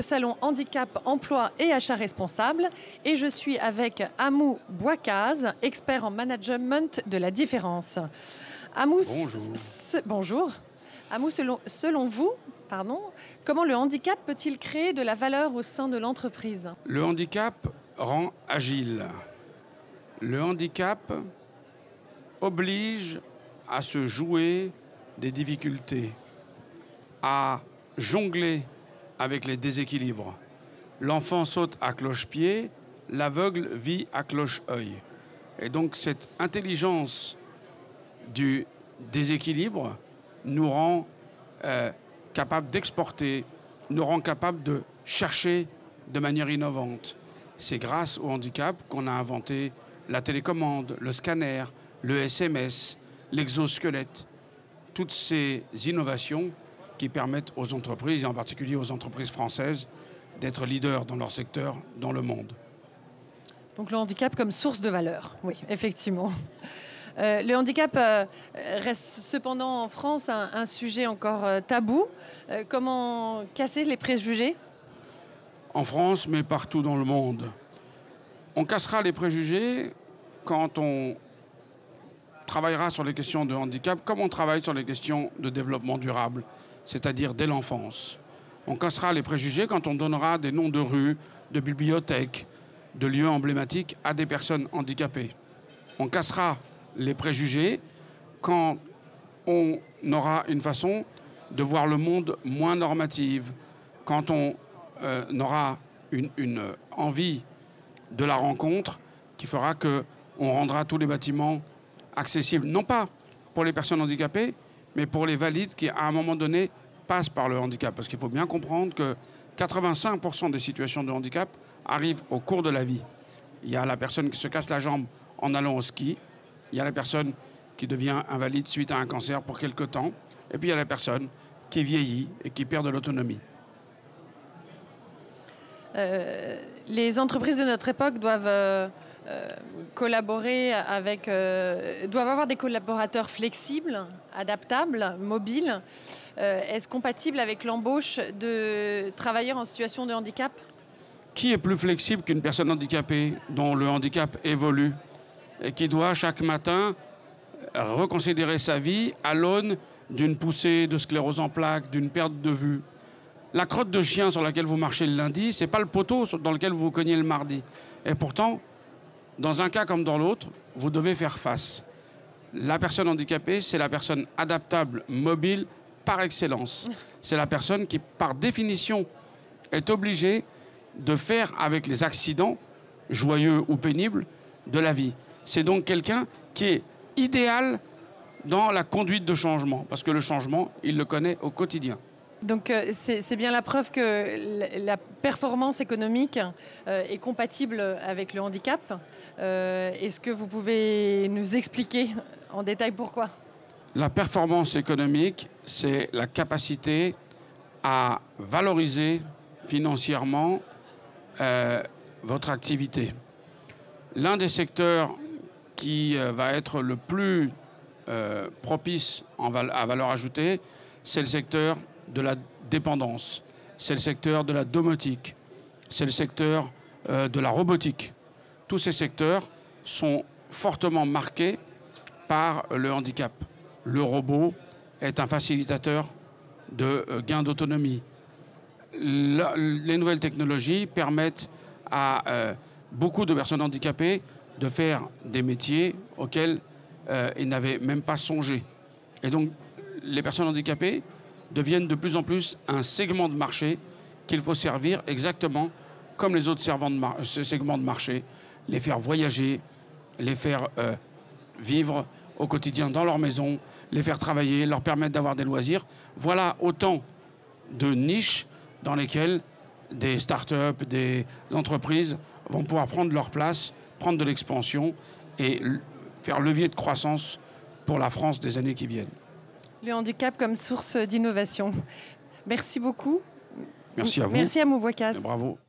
salon Handicap, Emploi et Achat Responsable et je suis avec Amou Bouakaz, expert en management de la différence. Amou, bonjour. Amou, selon vous, comment le handicap peut-il créer de la valeur au sein de l'entreprise? Le handicap rend agile. Le handicap oblige à se jouer des difficultés, à jongler avec les déséquilibres. L'enfant saute à cloche-pied, l'aveugle vit à cloche-œil. Et donc cette intelligence du déséquilibre nous rend capables d'exporter, nous rend capables de chercher de manière innovante. C'est grâce au handicap qu'on a inventé la télécommande, le scanner, le SMS, l'exosquelette. Toutes ces innovations qui permettent aux entreprises, et en particulier aux entreprises françaises, d'être leaders dans leur secteur dans le monde. Donc le handicap comme source de valeur, oui, effectivement. Le handicap reste cependant en France un sujet encore tabou. Comment casser les préjugés? En France, mais partout dans le monde. On cassera les préjugés quand on travaillera sur les questions de handicap comme on travaille sur les questions de développement durable, c'est-à-dire dès l'enfance. On cassera les préjugés quand on donnera des noms de rues, de bibliothèques, de lieux emblématiques à des personnes handicapées. On cassera les préjugés quand on aura une façon de voir le monde moins normative, quand on aura une envie de la rencontre qui fera qu'on rendra tous les bâtiments accessibles, non pas pour les personnes handicapées, mais pour les valides qui, à un moment donné, passent par le handicap. Parce qu'il faut bien comprendre que 85% des situations de handicap arrivent au cours de la vie. Il y a la personne qui se casse la jambe en allant au ski, il y a la personne qui devient invalide suite à un cancer pour quelque temps, et puis il y a la personne qui vieillit et qui perd de l'autonomie. Les entreprises de notre époque doivent collaborer avec, doivent avoir des collaborateurs flexibles, adaptables, mobiles. Est-ce compatible avec l'embauche de travailleurs en situation de handicap? Qui est plus flexible qu'une personne handicapée dont le handicap évolue et qui doit chaque matin reconsidérer sa vie à l'aune d'une poussée de sclérose en plaques, d'une perte de vue? La crotte de chien sur laquelle vous marchez le lundi, ce n'est pas le poteau dans lequel vous vous cognez le mardi. Et pourtant, dans un cas comme dans l'autre, vous devez faire face. La personne handicapée, c'est la personne adaptable, mobile, par excellence. C'est la personne qui, par définition, est obligée de faire avec les accidents, joyeux ou pénibles, de la vie. C'est donc quelqu'un qui est idéal dans la conduite de changement, parce que le changement, il le connaît au quotidien. Donc c'est bien la preuve que la performance économique est compatible avec le handicap. Est-ce que vous pouvez nous expliquer en détail pourquoi? La performance économique, c'est la capacité à valoriser financièrement votre activité. L'un des secteurs qui va être le plus propice à valeur ajoutée, c'est le secteur de la dépendance, c'est le secteur de la domotique, c'est le secteur de la robotique. Tous ces secteurs sont fortement marqués par le handicap. Le robot est un facilitateur de gain d'autonomie. Les nouvelles technologies permettent à beaucoup de personnes handicapées de faire des métiers auxquels ils n'avaient même pas songé. Et donc, les personnes handicapées deviennent de plus en plus un segment de marché qu'il faut servir exactement comme les autres segments de marché, les faire voyager, les faire vivre au quotidien dans leur maison, les faire travailler, leur permettre d'avoir des loisirs. Voilà autant de niches dans lesquelles des start-up, des entreprises vont pouvoir prendre leur place, prendre de l'expansion et faire levier de croissance pour la France des années qui viennent. Le handicap comme source d'innovation. Merci beaucoup. Merci à vous. Merci à Amou Bouakaz. Bravo.